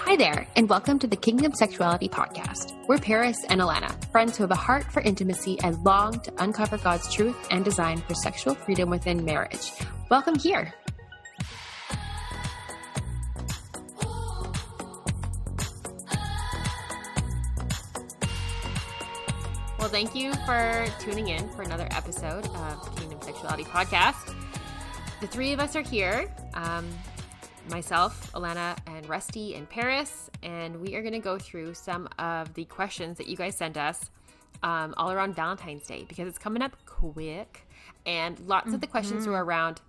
Hi there, and welcome to the Kingdom Sexuality podcast. We're Paris and Alana, friends who have a heart for intimacy and long to uncover God's truth and design for sexual freedom within marriage. Welcome here. Well, thank you for tuning in for another episode of Kingdom Sexuality podcast. The three of us are here. Myself, Alana, and Rusti and Paris, and we are going to go through some of the questions that you guys sent us all around Valentine's Day because it's coming up quick, and lots of the questions were around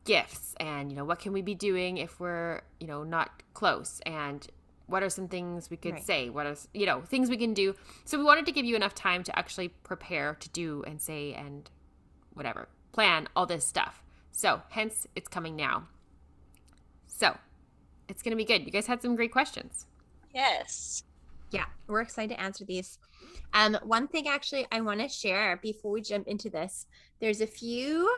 gifts and, what can we be doing if we're, not close, and what are some things we could say, what are, things we can do. So we wanted to give you enough time to actually prepare to do and say and whatever, plan all this stuff. So hence it's coming now. So it's going to be good. You guys had some great questions. Yes. Yeah, we're excited to answer these. One thing actually I want to share before we jump into this, there's a few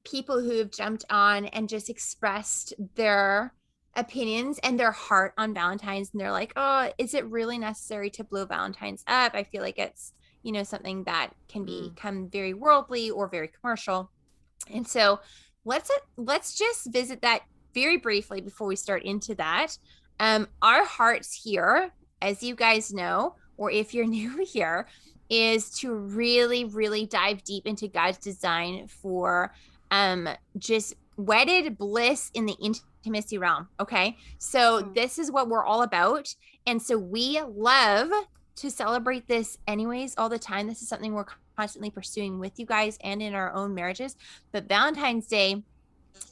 people who have jumped on and just expressed their opinions and their heart on Valentine's. And they're like, oh, is it really necessary to blow Valentine's up? I feel like it's, something that can become very worldly or very commercial. And so let's just visit that very briefly before we start into that. Our hearts here, as you guys know, or if you're new here, is to really, really dive deep into God's design for just wedded bliss in the intimacy realm. Okay. So this is what we're all about. And so we love to celebrate this anyways, all the time. This is something we're constantly pursuing with you guys and in our own marriages. But Valentine's Day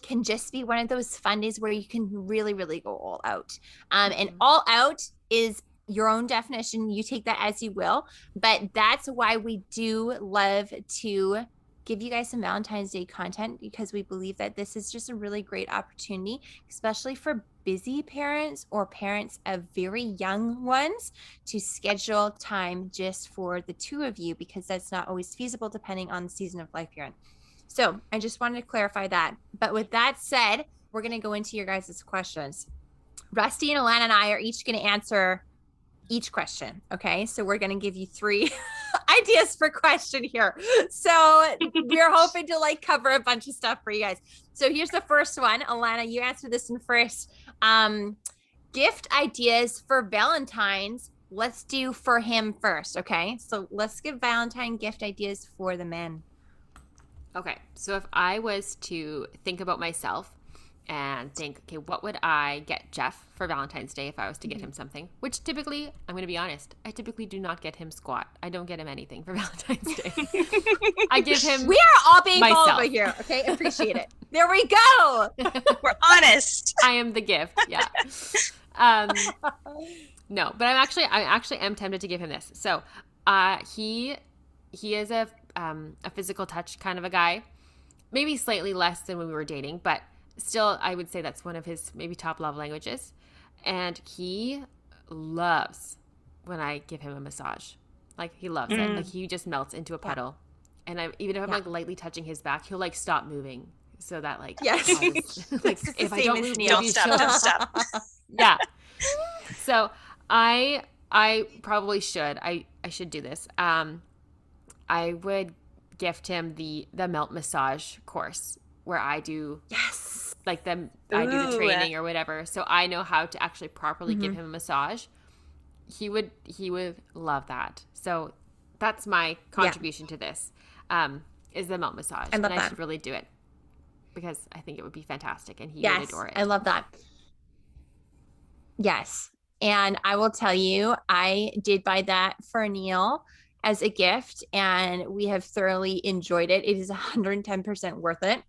can just be one of those fun days where you can really, really go all out. And all out is your own definition. You take that as you will. But that's why we do love to give you guys some Valentine's Day content, because we believe that this is just a really great opportunity, especially for busy parents or parents of very young ones, to schedule time just for the two of you, because that's not always feasible depending on the season of life you're in. So I just wanted to clarify that. But with that said, we're going to go into your guys' questions. Rusti and Alana and I are each going to answer each question. Okay. So we're going to give you 3 ideas per question here. So we're hoping to cover a bunch of stuff for you guys. So here's the first one. Alana, you answer this one first. Gift ideas for Valentine's. Let's do for him first. Okay. So let's give Valentine gift ideas for the men. Okay, so if I was to think about myself and think, okay, what would I get Jeff for Valentine's Day if I was to get him something? Which typically, I'm going to be honest, I typically do not get him squat. I don't get him anything for Valentine's Day. I give him We are all being myself. bold over here, okay? Appreciate it. There we go. We're honest. I am the gift, yeah. No, but I actually am tempted to give him this. So he is a physical touch kind of a guy, maybe slightly less than when we were dating, but still I would say that's one of his maybe top love languages. And he loves when I give him a massage. He loves it. He just melts into a puddle. And even if I'm lightly touching his back, he'll stop moving so that yes. if I don't move, don't stop. Yeah. So I probably should. I should do this. I would gift him the melt massage course where I do I do the training or whatever, so I know how to actually properly give him a massage. He would love that. So that's my contribution to this is the melt massage. I should really do it because I think it would be fantastic and he would adore it. I love that. Yes. And I will tell you, I did buy that for Neil as a gift, and we have thoroughly enjoyed it. It is 110% worth it.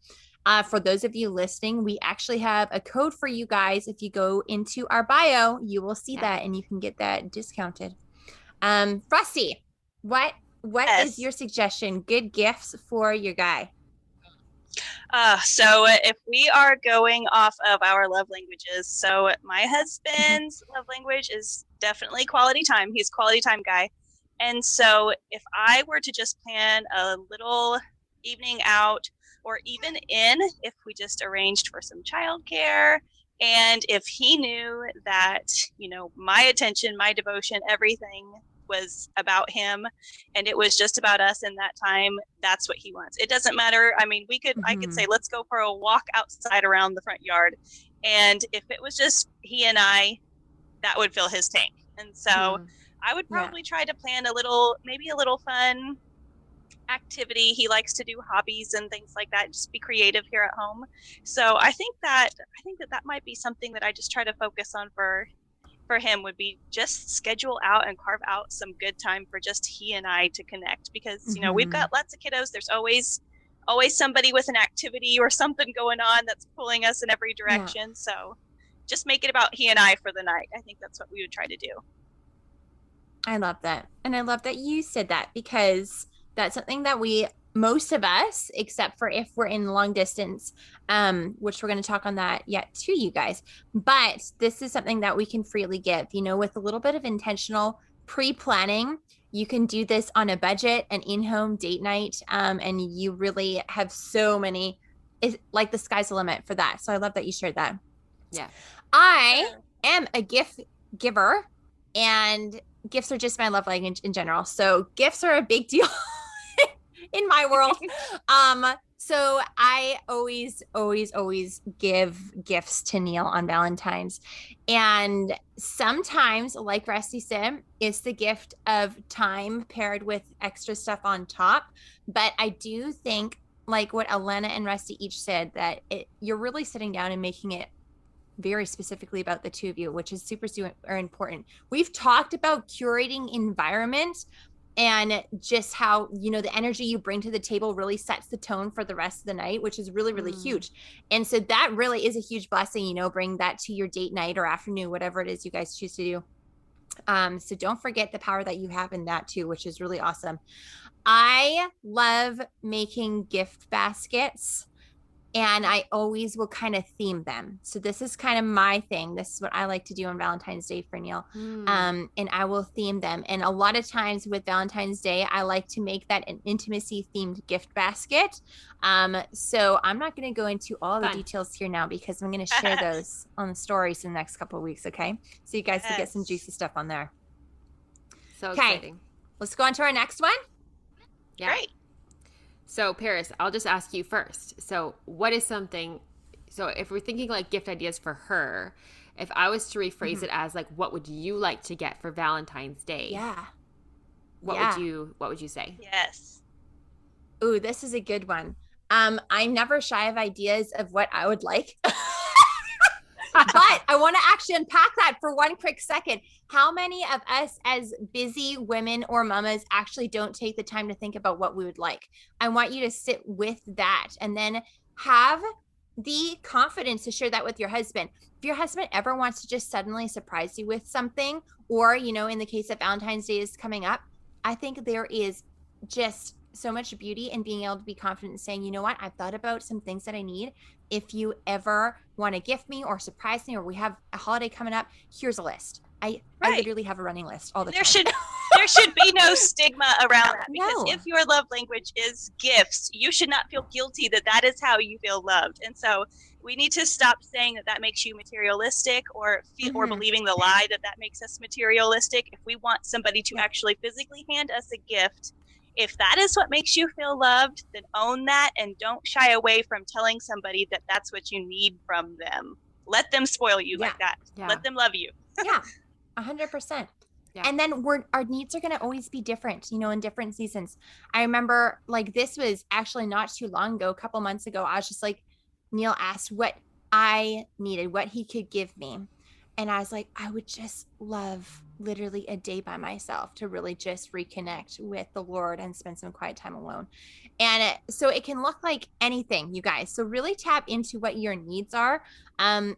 For those of you listening, we actually have a code for you guys. If you go into our bio, you will see that, and you can get that discounted. Rusti, what is your suggestion? Good gifts for your guy? So if we are going off of our love languages, so my husband's love language is definitely quality time. He's a quality time guy. And so if I were to just plan a little evening out, or even if we just arranged for some childcare And if he knew that, my attention, my devotion, everything was about him and it was just about us in that time, that's what he wants. It doesn't matter. I mean, I could say, let's go for a walk outside around the front yard. And if it was just he and I, that would fill his tank. And so I would probably try to plan maybe a little fun activity. He likes to do hobbies and things like that, just be creative here at home. So I think that might be something that I just try to focus on for him, would be just schedule out and carve out some good time for just he and I to connect, because we've got lots of kiddos. There's always somebody with an activity or something going on that's pulling us in every direction. So just make it about he and I for the night. I think that's what we would try to do. I love that. And I love that you said that, because that's something that most of us, except for if we're in long distance, which we're going to talk on that yet too, you guys. But this is something that we can freely give, with a little bit of intentional pre-planning. You can do this on a budget, an in-home date night. And you really have so many, it's like the sky's the limit for that. So I love that you shared that. Yeah. I am a gift giver, and gifts are just my love language in general. So gifts are a big deal in my world. So I always give gifts to Neil on Valentine's. And sometimes, like Rusty said, it's the gift of time paired with extra stuff on top. But I do think, like what Alana and Rusty each said, that you're really sitting down and making it very specifically about the two of you, which is super important. We've talked about curating environment and just how, the energy you bring to the table really sets the tone for the rest of the night, which is really, really huge. And so that really is a huge blessing, bring that to your date night or afternoon, whatever it is you guys choose to do. So don't forget the power that you have in that too, which is really awesome. I love making gift baskets, and I always will kind of theme them. So this is kind of my thing. This is what I like to do on Valentine's Day for Neil. And I will theme them. And a lot of times with Valentine's Day, I like to make that an intimacy themed gift basket. So I'm not going to go into all the details here now, because I'm going to share those on the stories in the next couple of weeks. Okay. So you guys can get some juicy stuff on there. So exciting. Let's go on to our next one. Yeah. Great. So Paris, I'll just ask you first. So what is something, so if we're thinking like gift ideas for her, if I was to rephrase it as like, what would you like to get for Valentine's Day? Yeah. What would you say? Yes. Ooh, this is a good one. I'm never shy of ideas of what I would like. But I want to actually unpack that for one quick second. How many of us as busy women or mamas actually don't take the time to think about what we would like? I want you to sit with that and then have the confidence to share that with your husband. If your husband ever wants to just suddenly surprise you with something, or, in the case of Valentine's Day is coming up, I think there is just so much beauty in being able to be confident and saying, you know what, I've thought about some things that I need. If you ever want to gift me or surprise me, or we have a holiday coming up, here's a list. I literally have a running list all the time. There should be no stigma around that, because if your love language is gifts, you should not feel guilty that is how you feel loved. And so we need to stop saying that makes you materialistic, or or believing the lie that makes us materialistic. If we want somebody to actually physically hand us a gift, if that is what makes you feel loved, then own that, and don't shy away from telling somebody that that's what you need from them. Let them spoil you like that. Yeah. Let them love you. 100%. Yeah. And then our needs are going to always be different, in different seasons. I remember this was actually not too long ago, a couple months ago. I was just like, Neil asked what I needed, what he could give me. And I was like, I would just love literally a day by myself to really just reconnect with the Lord and spend some quiet time alone. And so it can look like anything, you guys. So really tap into what your needs are. And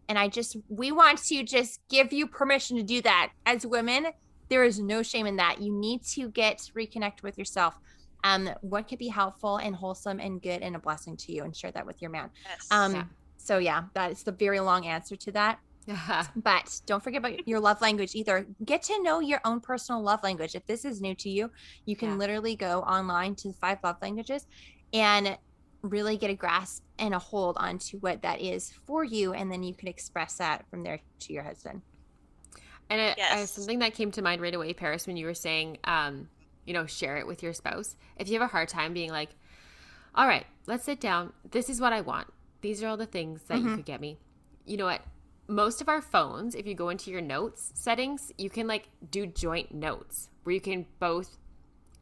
we want to just give you permission to do that. As women, there is no shame in that. You need to reconnect with yourself. What could be helpful and wholesome and good and a blessing to you, and share that with your man. Yes. So that is the very long answer to that. But don't forget about your love language either. Get to know your own personal love language. If this is new to you, you can literally go online to 5 love languages and really get a grasp and a hold onto what that is for you, and then you can express that from there to your husband. And Yes. something that came to mind right away, Paris, when you were saying, share it with your spouse. If you have a hard time being like, all right, let's sit down. This is what I want. These are all the things that you could get me. You know what? Most of our phones, if you go into your notes settings, you can like do joint notes where you can both,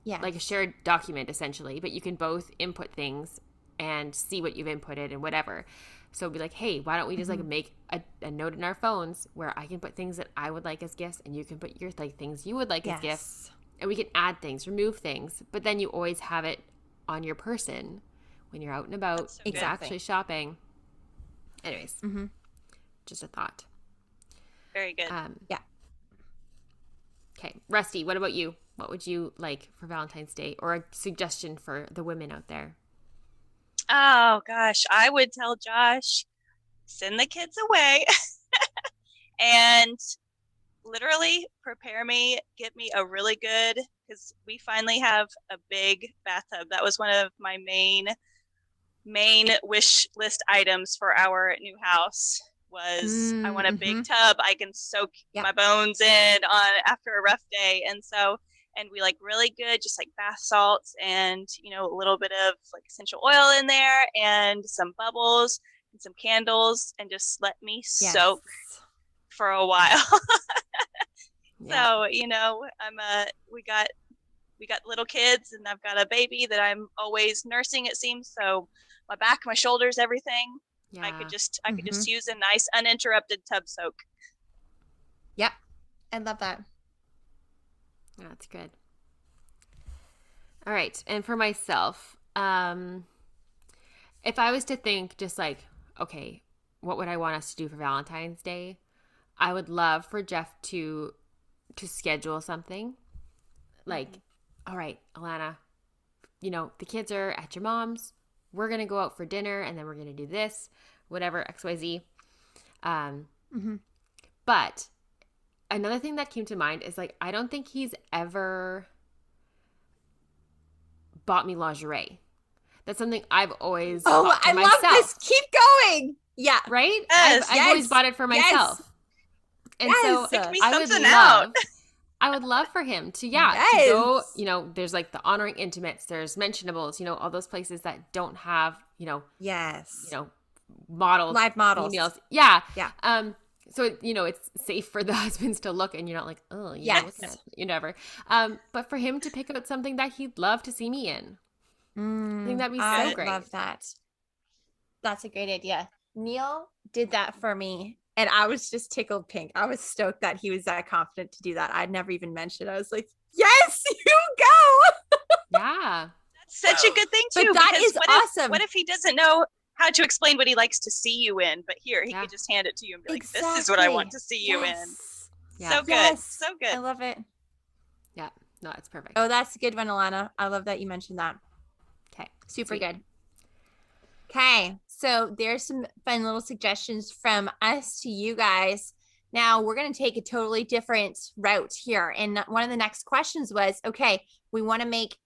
like a shared document essentially, but you can both input things and see what you've inputted and whatever. So be like, hey, why don't we just like make a note in our phones where I can put things that I would like as gifts and you can put your like things you would like as gifts, and we can add things, remove things, but then you always have it on your person when you're out and about, So actually shopping. Anyways, just a thought. Very good. Yeah. Okay, Rusty, what about you? What would you like for Valentine's Day, or a suggestion for the women out there? Oh gosh, I would tell Josh, send the kids away and literally prepare me, get me a really good, because we finally have a big bathtub. That was one of my main wish list items for our new house was I want a big tub I can soak my bones in on after a rough day. And we like really good, just like bath salts and, a little bit of like essential oil in there and some bubbles and some candles and just let me soak for a while. So, we got little kids and I've got a baby that I'm always nursing, it seems. So my back, my shoulders, everything. Yeah. I could just use a nice uninterrupted tub soak. Yep. I love that. That's good. All right. And for myself, if I was to think just like, okay, what would I want us to do for Valentine's Day? I would love for Jeff to schedule something like, all right, Alana, the kids are at your mom's. We're going to go out for dinner and then we're going to do this, whatever, XYZ. But another thing that came to mind is like, I don't think he's ever bought me lingerie. That's something I've always bought for myself. Love this. Keep going. Yeah. Right? Yes. I've always bought it for myself. And so I would love for him to go, there's like the honoring intimates, there's mentionables, all those places that don't have, models, live models. Females. Yeah. Yeah. So, it's safe for the husbands to look and you're not like, oh, you never. But for him to pick out something that he'd love to see me in. I think that'd be so great. I love that. That's a great idea. Neil did that for me. And I was just tickled pink. I was stoked that he was that confident to do that. I'd never even mentioned it. I was like, yes, you go. Yeah. That's such a good thing, too. But that is awesome. What if he doesn't know how to explain what he likes to see you in? But here, he could just hand it to you and be like, this is what I want to see you in. Yeah. So good. So good. I love it. Yeah. No, it's perfect. Oh, that's a good one, Alana. I love that you mentioned that. Okay. Super good. Okay, so there's some fun little suggestions from us to you guys. Now we're going to take a totally different route here. And one of the next questions was, okay, we want to make,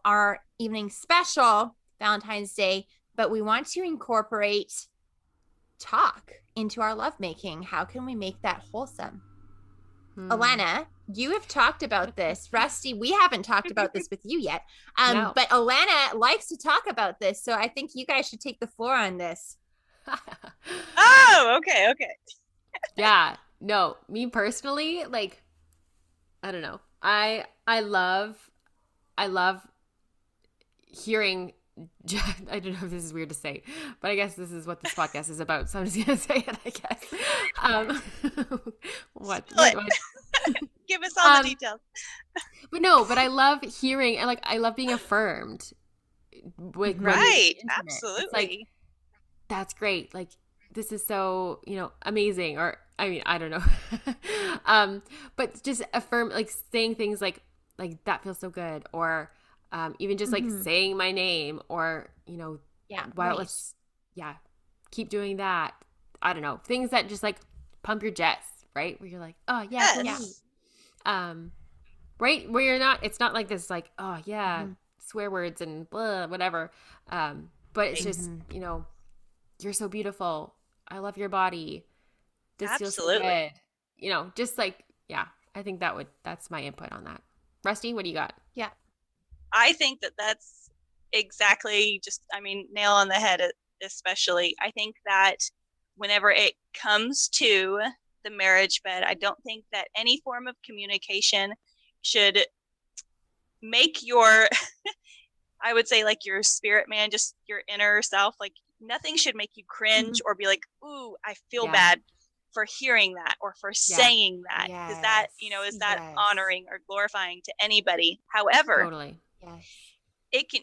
our evening special Valentine's Day, but we want to incorporate talk into our lovemaking. How can we make that wholesome? Alana, you have talked about this. Rusty, we haven't talked about this with you yet. No. But Alana likes to talk about this. So I think you guys should take the floor on this. Oh, okay. Yeah. No, me personally, like, I don't know. I love hearing, I don't know if this is weird to say, but I guess this is what this podcast is about. So I'm just going to say it, I guess. What? Give us all the details. But I love hearing, and like, I love being affirmed. Right. Absolutely. It's like, that's great. Like, this is so, amazing. Or, I mean, I don't know. But just affirm, like saying things like that feels so good. Or, even just like saying my name or, let's keep doing that. I don't know. Things that just like pump your jets, right? Where you're like, oh yeah. Yes. Right. Where you're not, it's not like this, like, oh yeah, swear words and blah, whatever. but it's just, you're so beautiful. I love your body. This feels so Absolutely. good. Just like, yeah, I think that's my input on that. Rusty, what do you got? Yeah. I think that's exactly nail on the head, especially. I think that whenever it comes to the marriage bed, I don't think that any form of communication should make your, I would say, like, your spirit man, just your inner self, like, nothing should make you cringe or be like, ooh, I feel bad for hearing that or for saying that, because that, is that honoring or glorifying to anybody. However, totally.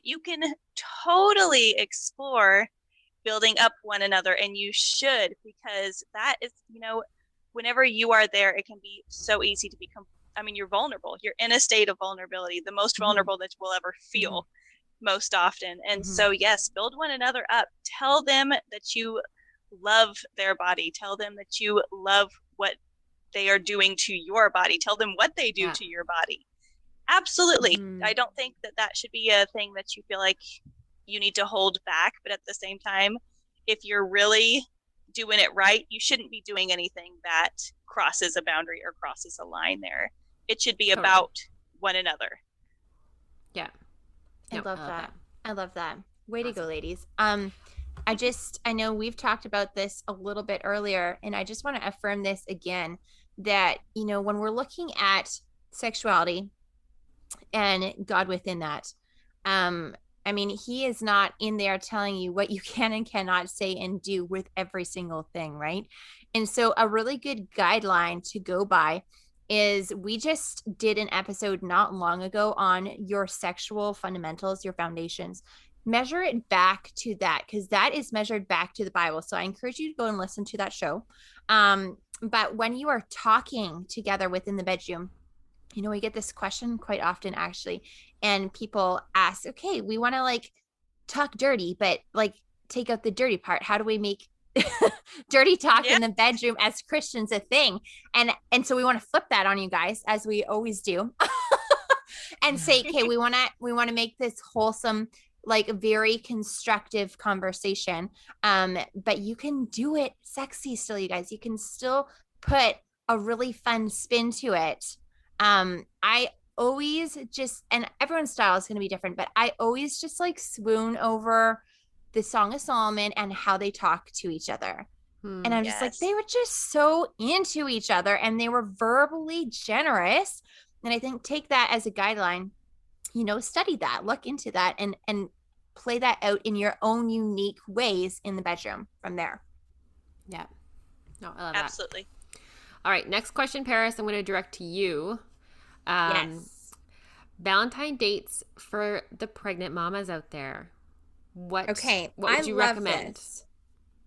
you can totally explore building up one another, and you should, because that is, whenever you are there, it can be so easy to become, you're vulnerable. You're in a state of vulnerability, the most vulnerable that we'll ever feel most often. And so, yes, build one another up. Tell them that you love their body. Tell them that you love what they are doing to your body. Tell them what they do to your body. Absolutely. I don't think that should be a thing that you feel like you need to hold back. But at the same time, if you're really doing it right, you shouldn't be doing anything that crosses a boundary or crosses a line there. It should be about one another. Yeah. I love that. I love that. Way to go, ladies. I know we've talked about this a little bit earlier, and I just want to affirm this again, that, when we're looking at sexuality and God within that, he is not in there telling you what you can and cannot say and do with every single thing, right? And so a really good guideline to go by is, we just did an episode not long ago on your sexual fundamentals, your foundations. Measure it back to that, because that is measured back to the Bible. So I encourage you to go and listen to that show. But when you are talking together within the bedroom, we get this question quite often, actually, and people ask, okay, we want to talk dirty, but take out the dirty part. How do we make dirty talk in the bedroom as Christians a thing? And so we want to flip that on you guys, as we always do, and say, okay, we want to make this wholesome, very constructive conversation. But you can do it sexy still, you guys. You can still put a really fun spin to it. I always and everyone's style is going to be different, but I always just swoon over the Song of Solomon and how they talk to each other. And I'm just they were just so into each other, and they were verbally generous. And I think, take that as a guideline, study that, look into that, and play that out in your own unique ways in the bedroom from there. Yeah. No, I love Absolutely. that. All right. Next question, Paris, I'm going to direct to you. Yes. Valentine dates for the pregnant mamas out there. What would you recommend?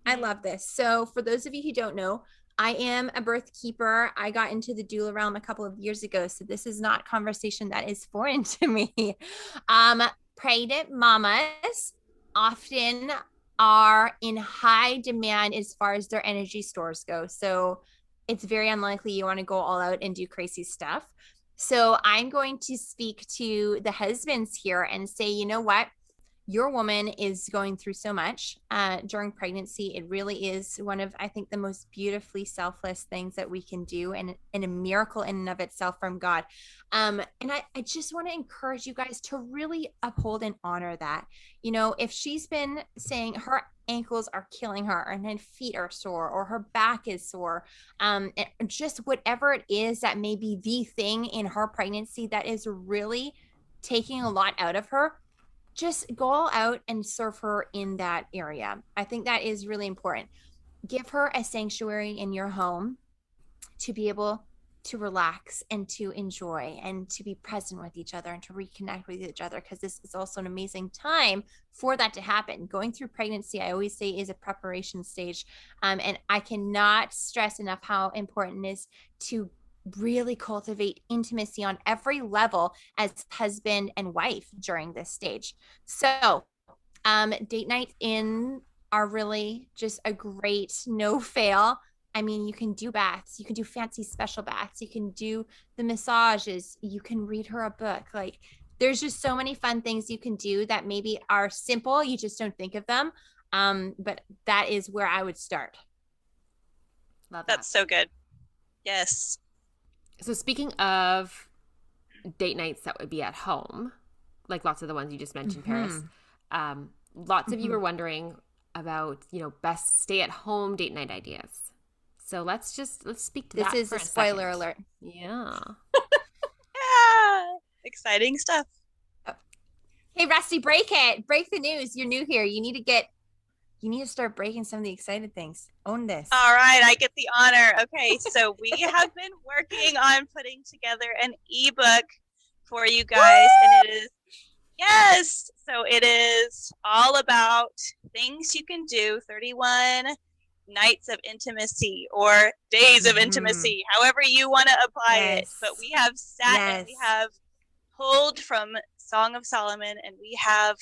I love this. So for those of you who don't know, I am a birth keeper. I got into the doula realm a couple of years ago, so this is not conversation that is foreign to me. Pregnant mamas often are in high demand as far as their energy stores go. So it's very unlikely you want to go all out and do crazy stuff. So I'm going to speak to the husbands here and say, you know what? Your woman is going through so much during pregnancy. It really is one of, I think, the most beautifully selfless things that we can do, and a miracle in and of itself from God. And I just want to encourage you guys to really uphold and honor that. If she's been saying her ankles are killing her, and her feet are sore, or her back is sore, and just whatever it is that may be the thing in her pregnancy that is really taking a lot out of her, just go all out and serve her in that area. I think that is really important. Give her a sanctuary in your home to be able to relax and to enjoy and to be present with each other and to reconnect with each other, because this is also an amazing time for that to happen. Going through pregnancy, I always say, is a preparation stage. And I cannot stress enough how important it is to really cultivate intimacy on every level as husband and wife during this stage. So date nights in are really just a great no fail. You can do baths, you can do fancy special baths, you can do the massages, you can read her a book. there's just so many fun things you can do that maybe are simple. You just don't think of them. But that is where I would start. Love that. That's so good. Yes. So speaking of date nights that would be at home, like lots of the ones you just mentioned, Paris, lots of you were wondering about, best stay at home date night ideas. So let's speak to that. This is a spoiler alert. Yeah. Yeah. Exciting stuff. Hey, Rusty, break it. Break the news. You're new here. You need to start breaking some of the excited things. Own this. All right, I get the honor. Okay, so we have been working on putting together an ebook for you guys, and it is all about things you can do, 31 nights of intimacy or days of intimacy, however you want to apply it. But we have sat and we have pulled from Song of Solomon, and we have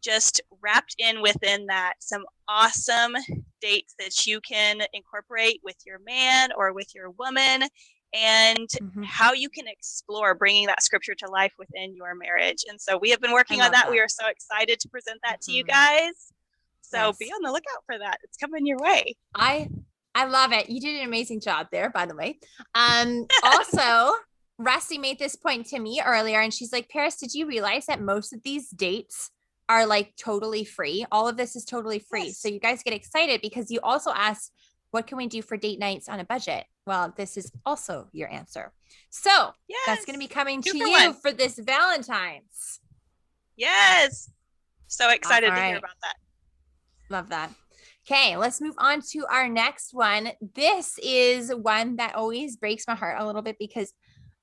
just wrapped in within that some awesome dates that you can incorporate with your man or with your woman, and how you can explore bringing that scripture to life within your marriage. And so we have been working on that. We are so excited to present that to you guys. So be on the lookout for that. It's coming your way. I love it. You did an amazing job there, by the way. Also, Rusty made this point to me earlier, and she's like, Paris, did you realize that most of these dates are like totally free? All of this is totally free. Yes. So you guys get excited because you also asked, what can we do for date nights on a budget? Well, this is also your answer. So that's going to be coming to you for this Valentine's. Yes. So excited to hear about that. Love that. Okay, let's move on to our next one. This is one that always breaks my heart a little bit because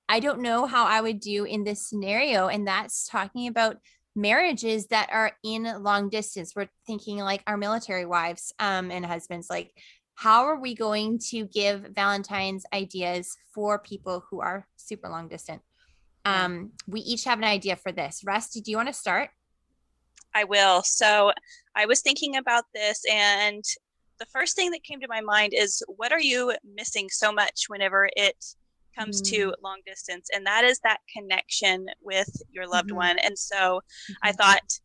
I don't know how I would do in this scenario. And that's talking about marriages that are in long distance. We're thinking like our military wives and husbands, like how are we going to give Valentine's ideas for people who are super long distant? We each have an idea for this. Rusty, do you want to start? I will. So I was thinking about this, and the first thing that came to my mind is, what are you missing so much whenever it comes to long distance? And that is that connection with your loved one. And so I thought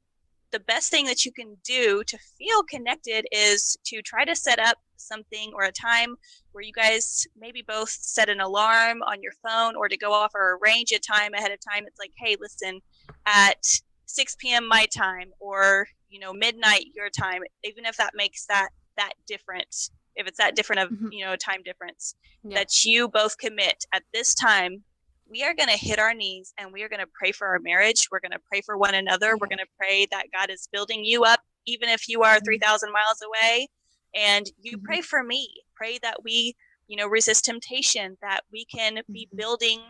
the best thing that you can do to feel connected is to try to set up something or a time where you guys maybe both set an alarm on your phone, or to go off or arrange a time ahead of time. It's like, hey, listen, at 6 p.m. my time, or midnight your time, even if that makes that different, if it's that different of a time difference, that you both commit at this time, we are going to hit our knees and we are going to pray for our marriage. We're going to pray for one another. We're going to pray that God is building you up, even if you are 3,000 miles away, and you pray for me. Pray that we resist temptation, that we can be building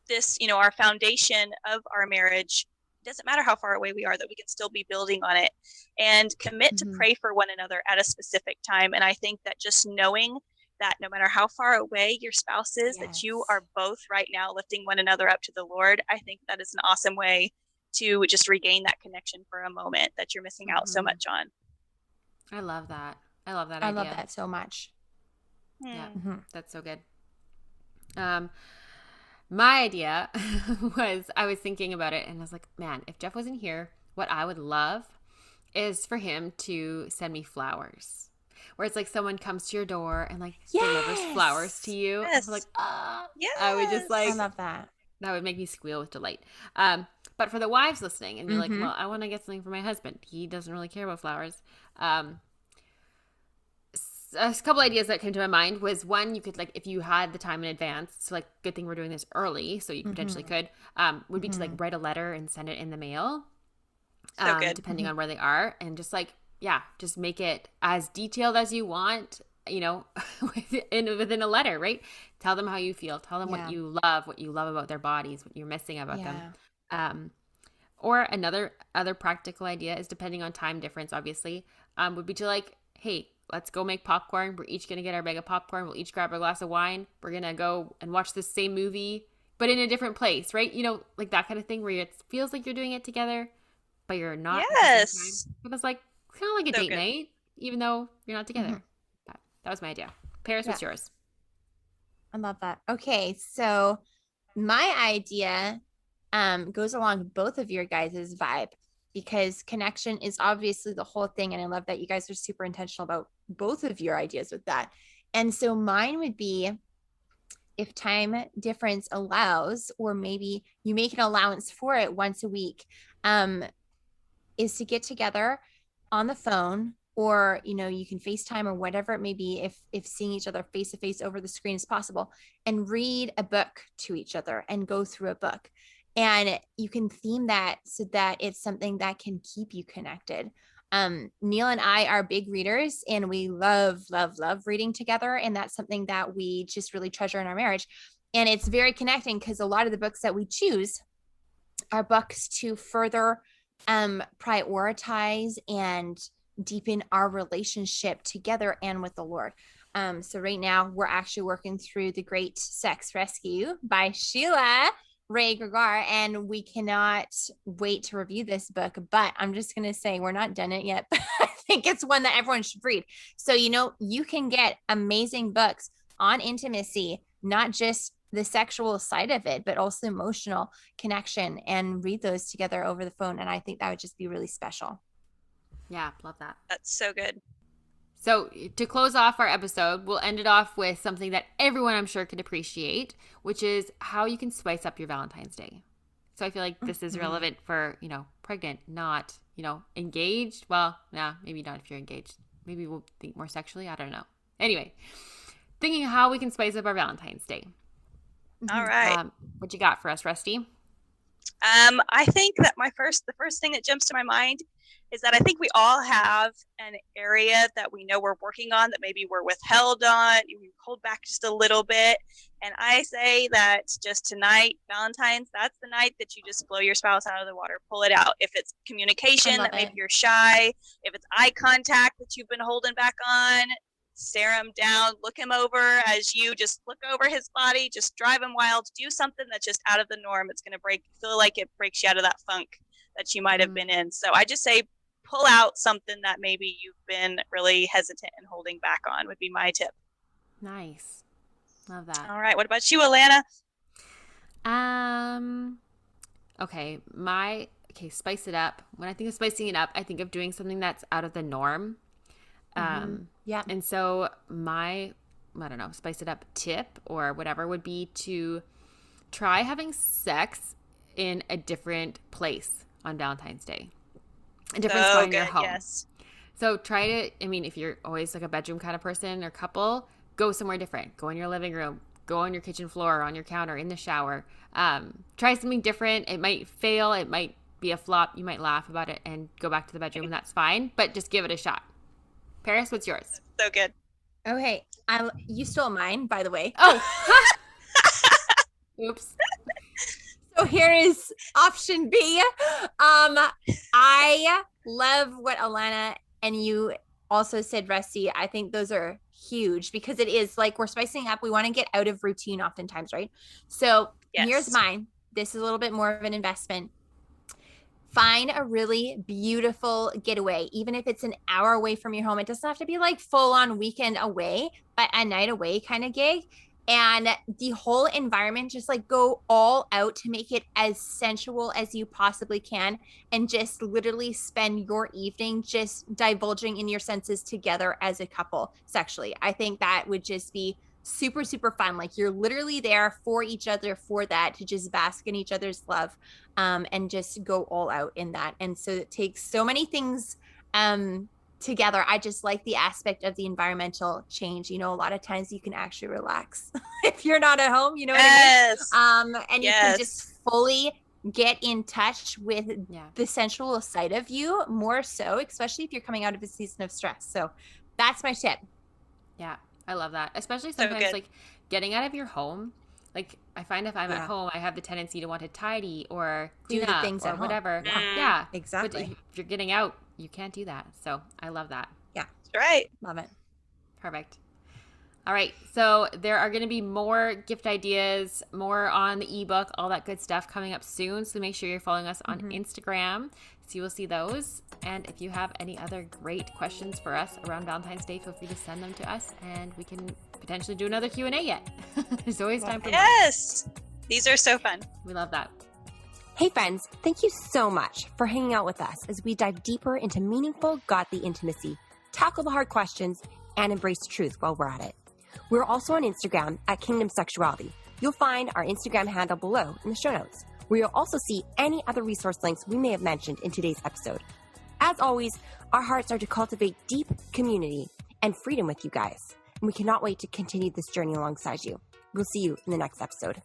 this, our foundation of our marriage. It doesn't matter how far away we are, that we can still be building on it, and commit to pray for one another at a specific time. And I think that just knowing that no matter how far away your spouse is, that you are both right now lifting one another up to the Lord, I think that is an awesome way to just regain that connection for a moment that you're missing out so much on. I love that. I love that idea. I love that so much. Yeah, that's so good. My idea was, I was thinking about it and I was like, man, if Jeff wasn't here, what I would love is for him to send me flowers. Where it's like someone comes to your door and like delivers flowers to you. Yes. Like, I would just like, I love that. That would make me squeal with delight. But for the wives listening and you're like, well, I want to get something for my husband. He doesn't really care about flowers. A couple ideas that came to my mind was, one, you could, like, if you had the time in advance, so like, good thing we're doing this early, so you potentially could, would be to like write a letter and send it in the mail, so good. Depending on where they are, and just like, just make it as detailed as you want, within a letter, right? Tell them how you feel, tell them what you love about their bodies, what you're missing about them. Or other practical idea is, depending on time difference, obviously, would be to like, hey, let's go make popcorn. We're each going to get our bag of popcorn. We'll each grab a glass of wine. We're going to go and watch the same movie, but in a different place, right? Like that kind of thing where it feels like you're doing it together, but you're not. Yes. It was like kind of like a date night, even though you're not together. That was my idea. Paris, what's yours? I love that. Okay. So my idea goes along both of your guys' vibe, because connection is obviously the whole thing. And I love that you guys are super intentional about both of your ideas with that. And so mine would be, if time difference allows, or maybe you make an allowance for it once a week, is to get together on the phone, or, you know, you can FaceTime or whatever it may be, if seeing each other face to face over the screen is possible, and read a book to each other and go through a book. And you can theme that so that it's something that can keep you connected. Neil and I are big readers, and we love reading together. And that's something that we just really treasure in our marriage. And it's very connecting, because a lot of the books that we choose are books to further prioritize and deepen our relationship together and with the Lord. So right now we're actually working through The Great Sex Rescue by Sheila Ray Gregar, and we cannot wait to review this book. But I'm just going to say, we're not done it yet. I think it's one that everyone should read. So, you know, you can get amazing books on intimacy, not just the sexual side of it, but also emotional connection, and read those together over the phone. And I think that would just be really special. Yeah, love that. That's so good. So to close off our episode, we'll end it off with something that everyone, I'm sure, could appreciate, which is how you can spice up your Valentine's Day. So I feel like this is relevant for, you know, pregnant, not, you know, engaged. Well, nah, maybe not if you're engaged. Maybe we'll think more sexually. I don't know. Anyway, thinking how we can spice up our Valentine's Day. All right. What you got for us, Rusti? I think that the first thing that jumps to my mind is that I think we all have an area that we know we're working on, that maybe we're withheld on, we hold back just a little bit. And I say that just tonight, Valentine's, that's the night that you just blow your spouse out of the water, pull it out. If it's communication that maybe you're shy, if it's eye contact that you've been holding back on, stare him down, look him over as you just look over his body, just drive him wild, do something that's just out of the norm. It's going to feel like it breaks you out of that funk that you might have been in. So I just say, pull out something that maybe you've been really hesitant and holding back on, would be my tip. Nice. Love that. All right. What about you, Alana? Okay. Spice it up. When I think of spicing it up, I think of doing something that's out of the norm. Yeah. And so my, I don't know, spice it up tip or whatever would be to try having sex in a different place on Valentine's Day. A different spot in your home. Yes. So try to, I mean, if you're always like a bedroom kind of person or couple, go somewhere different. Go in your living room, go on your kitchen floor, on your counter, in the shower. Try something different. It might fail. It might be a flop. You might laugh about it and go back to the bedroom, and that's fine. But just give it a shot. Paris, what's yours? So good. Okay. You stole mine, by the way. Oh. Oops. So here is option B. I love what Alana and you also said, Rusti. I think those are huge, because it is like we're spicing up. We want to get out of routine oftentimes, right? So Here's mine. This is a little bit more of an investment. Find a really beautiful getaway, even if it's an hour away from your home. It doesn't have to be like full on weekend away, but a night away kind of gig. And the whole environment, just like go all out to make it as sensual as you possibly can, and just literally spend your evening just divulging in your senses together as a couple sexually. I think that would just be super, super fun. Like you're literally there for each other, for that, to just bask in each other's love, and just go all out in that. And so it takes so many things together. I just like the aspect of the environmental change. You know, a lot of times you can actually relax if you're not at home, you know what I mean? And you can just fully get in touch with the sensual side of you more so, especially if you're coming out of a season of stress. So that's my tip. Yeah, I love that. Especially sometimes like getting out of your home. Like I find if I'm at home, I have the tendency to want to tidy or do the things or at whatever. Home. Yeah, exactly. But if you're getting out, you can't do that. So I love that. Yeah. That's right. Love it. Perfect. All right. So there are going to be more gift ideas, more on the ebook, all that good stuff coming up soon. So make sure you're following us on Instagram. So you will see those. And if you have any other great questions for us around Valentine's Day, feel free to send them to us and we can potentially do another Q&A yet. There's always time for more. Yes. These are so fun. We love that. Hey friends, thank you so much for hanging out with us as we dive deeper into meaningful, godly intimacy, tackle the hard questions, and embrace truth while we're at it. We're also on Instagram at Kingdom Sexuality. You'll find our Instagram handle below in the show notes, where you'll also see any other resource links we may have mentioned in today's episode. As always, our hearts are to cultivate deep community and freedom with you guys, and we cannot wait to continue this journey alongside you. We'll see you in the next episode.